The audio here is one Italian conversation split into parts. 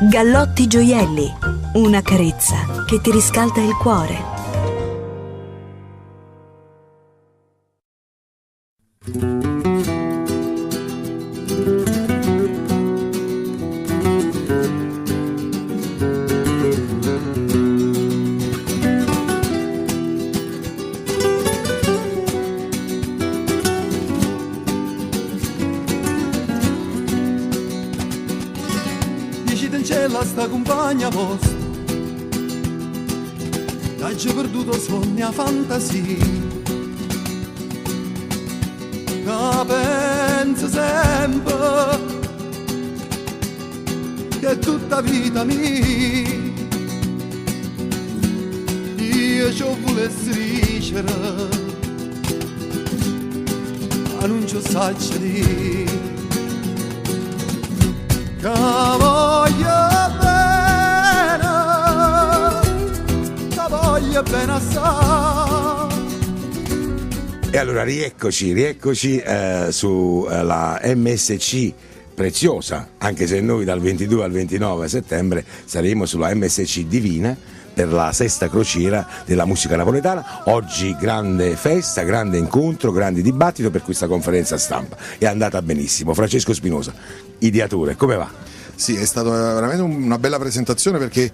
Gallotti Gioielli, una carezza che ti riscalda il cuore. Sta compagna vostra che ha già perduto sogni e fantasia, che pensa sempre che è tutta vita mia, io ci volessi dicere ma non ci saggio dire che voglio bene assai. E allora rieccoci sulla MSC preziosa, anche se noi dal 22 al 29 settembre saremo sulla MSC Divina per la sesta crociera della musica napoletana. Oggi grande festa, grande incontro, grande dibattito per questa conferenza stampa. È andata benissimo. Francesco Spinosa, ideatore, come va? Sì, è stata veramente una bella presentazione perché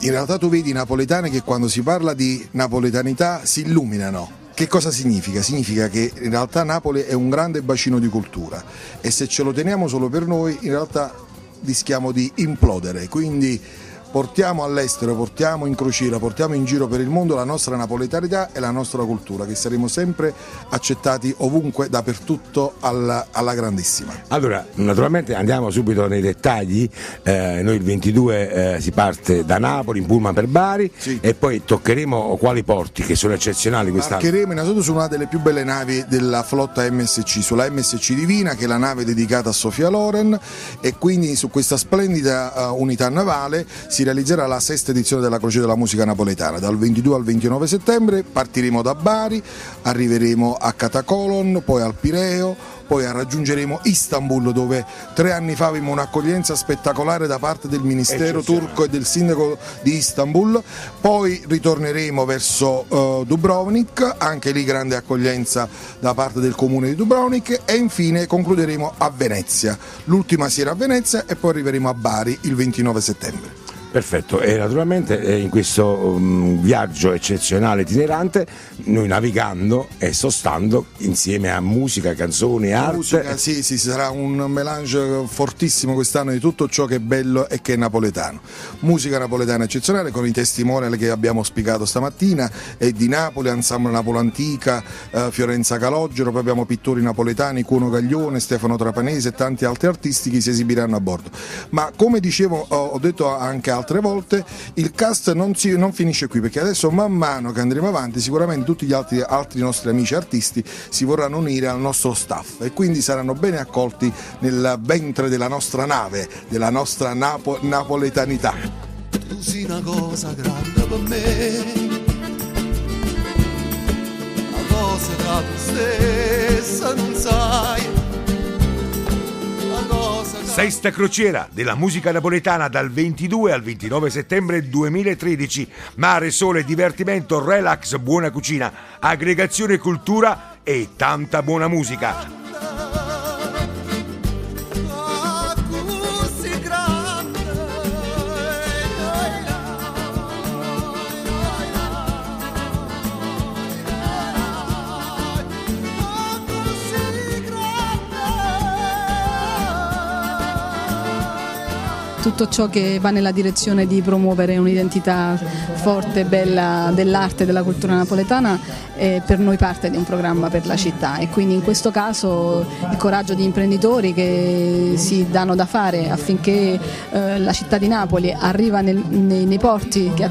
in realtà tu vedi i napoletani che quando si parla di napoletanità si illuminano. Che cosa significa? Significa che in realtà Napoli è un grande bacino di cultura e se ce lo teniamo solo per noi in realtà rischiamo di implodere, quindi portiamo all'estero, portiamo in crociera, portiamo in giro per il mondo la nostra napoletanità e la nostra cultura, che saremo sempre accettati ovunque, dappertutto, alla grandissima. Allora, naturalmente andiamo subito nei dettagli. Noi il 22 si parte da Napoli in pullman per Bari, sì, e poi toccheremo quali porti che sono eccezionali quest'anno. Parcheremo innanzitutto su una delle più belle navi della flotta MSC, sulla MSC Divina, che è la nave dedicata a Sofia Loren, e quindi su questa splendida unità navale si realizzerà la sesta edizione della Crociera della Musica Napoletana. Dal 22 al 29 settembre partiremo da Bari, arriveremo a Catacolon, poi al Pireo, poi raggiungeremo Istanbul, dove 3 anni fa avevamo un'accoglienza spettacolare da parte del ministero turco e del sindaco di Istanbul, poi ritorneremo verso Dubrovnik, anche lì grande accoglienza da parte del comune di Dubrovnik, e infine concluderemo a Venezia, l'ultima sera a Venezia, e poi arriveremo a Bari il 29 settembre. Perfetto, e naturalmente in questo viaggio eccezionale itinerante, noi navigando e sostando insieme a musica, canzoni, arte. Musica, sì, sarà un melange fortissimo quest'anno di tutto ciò che è bello e che è napoletano. Musica napoletana eccezionale con i testimonial che abbiamo spiegato stamattina, e di Napoli, Ensemble Napoli Antica, Fiorenza Calogero, poi abbiamo pittori napoletani, Cuno Gaglione, Stefano Trapanese e tanti altri artisti che si esibiranno a bordo. Ma come dicevo, ho detto anche altre volte, il cast non finisce qui, perché adesso man mano che andremo avanti sicuramente tutti gli altri nostri amici artisti si vorranno unire al nostro staff e quindi saranno bene accolti nel ventre della nostra nave, della nostra napoletanità. Tu sei una cosa grande per me, una cosa che tu stessa non sai. Sesta crociera della musica napoletana dal 22 al 29 settembre 2013. Mare, sole, divertimento, relax, buona cucina, aggregazione cultura e tanta buona musica. Tutto ciò che va nella direzione di promuovere un'identità forte e bella dell'arte e della cultura napoletana è per noi parte di un programma per la città, e quindi in questo caso il coraggio di imprenditori che si danno da fare affinché la città di Napoli arriva nei porti che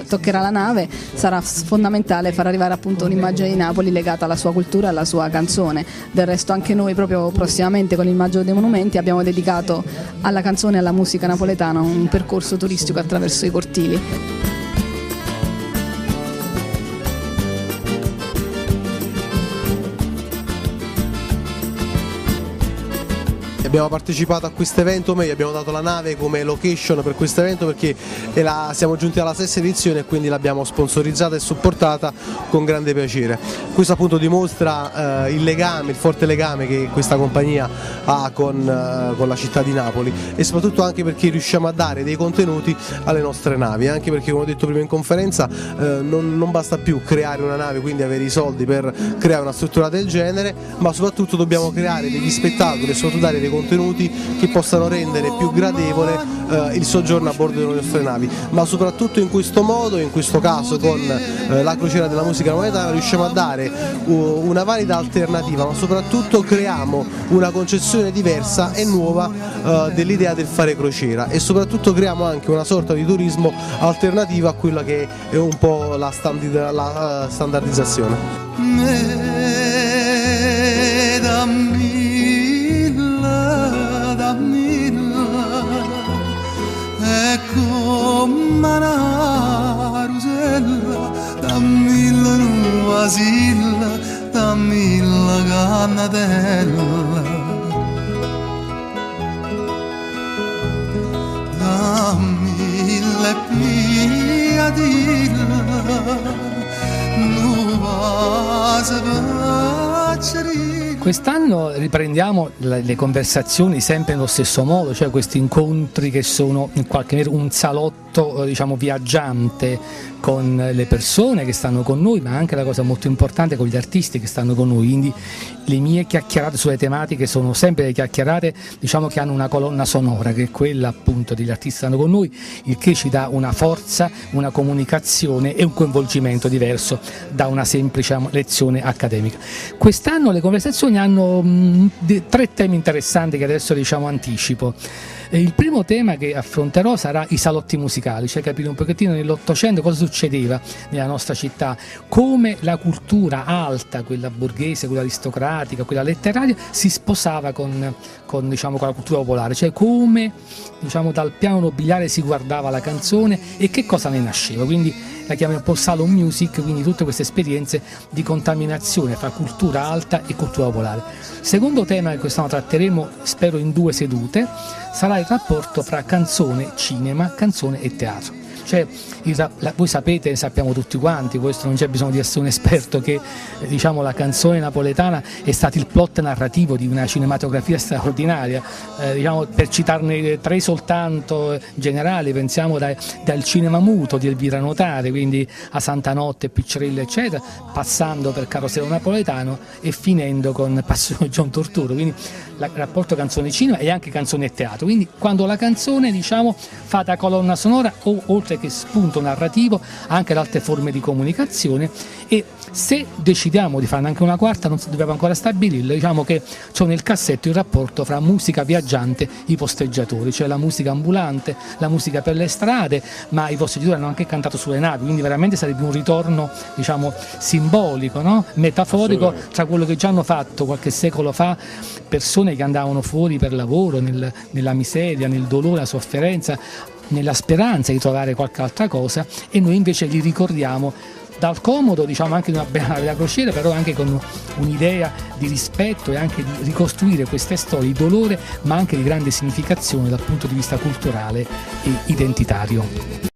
toccherà la nave sarà fondamentale far arrivare appunto un'immagine di Napoli legata alla sua cultura e alla sua canzone. Del resto anche noi proprio prossimamente con il Maggio dei Monumenti abbiamo dedicato alla canzone e alla musica napoletana un percorso turistico attraverso i cortili. abbiamo partecipato a questo evento, meglio abbiamo dato la nave come location per questo evento perché siamo giunti alla sesta edizione e quindi l'abbiamo sponsorizzata e supportata con grande piacere. Questo appunto dimostra il forte legame che questa compagnia ha con la città di Napoli e soprattutto anche perché riusciamo a dare dei contenuti alle nostre navi, anche perché come ho detto prima in conferenza non basta più creare una nave, quindi avere i soldi per creare una struttura del genere, ma soprattutto dobbiamo creare degli spettacoli e soprattutto dare dei contenuti che possano rendere più gradevole il soggiorno a bordo delle nostre navi, ma soprattutto in questo modo, in questo caso con la crociera della musica napoletana riusciamo a dare una valida alternativa, ma soprattutto creiamo una concezione diversa e nuova dell'idea del fare crociera e soprattutto creiamo anche una sorta di turismo alternativa a quella che è un po' la standardizzazione. Dammi la cannatella, dammi le piadilla, nuova spacceria. Quest'anno riprendiamo le conversazioni sempre nello stesso modo, cioè questi incontri che sono in qualche maniera un salotto viaggiante con le persone che stanno con noi, ma anche la cosa molto importante con gli artisti che stanno con noi, quindi le mie chiacchierate sulle tematiche sono sempre le chiacchierate che hanno una colonna sonora che è quella appunto degli artisti che stanno con noi, il che ci dà una forza, una comunicazione e un coinvolgimento diverso da una semplice lezione accademica. Quest'anno le conversazioni hanno 3 temi interessanti che adesso anticipo. Il primo tema che affronterò sarà i salotti musicali, cioè capire un pochettino nell'Ottocento cosa succedeva nella nostra città, come la cultura alta, quella borghese, quella aristocratica, quella letteraria, si sposava con la cultura popolare, cioè come dal piano nobiliare si guardava la canzone e che cosa ne nasceva. Quindi la chiamiamo un po' salon music, quindi tutte queste esperienze di contaminazione fra cultura alta e cultura popolare. Secondo tema che quest'anno tratteremo, spero in 2 sedute, sarà il rapporto fra canzone, cinema, canzone e teatro. Cioè, voi sapete, sappiamo tutti quanti, questo non c'è bisogno di essere un esperto, che la canzone napoletana è stato il plot narrativo di una cinematografia straordinaria, per citarne 3 soltanto generali, pensiamo dal cinema muto di Elvira Notare, quindi a Santanotte, Piccerella eccetera, passando per Carosello Napoletano e finendo con Passione John Torturo, quindi il rapporto canzone-cinema e anche canzone e teatro, quindi quando la canzone fa da colonna sonora oltre che spunto narrativo anche ad altre forme di comunicazione, e se decidiamo di farne anche una quarta non dobbiamo ancora stabilirlo, che c'è nel cassetto il rapporto fra musica viaggiante, i posteggiatori, cioè la musica ambulante, la musica per le strade, ma i posteggiatori hanno anche cantato sulle navi, quindi veramente sarebbe un ritorno simbolico, no? Metaforico tra quello che già hanno fatto qualche secolo fa persone che andavano fuori per lavoro nella miseria, nel dolore, nella sofferenza, nella speranza di trovare qualche altra cosa, e noi invece li ricordiamo dal comodo anche di una bella nave da crociera, però anche con un'idea di rispetto e anche di ricostruire queste storie di dolore ma anche di grande significazione dal punto di vista culturale e identitario.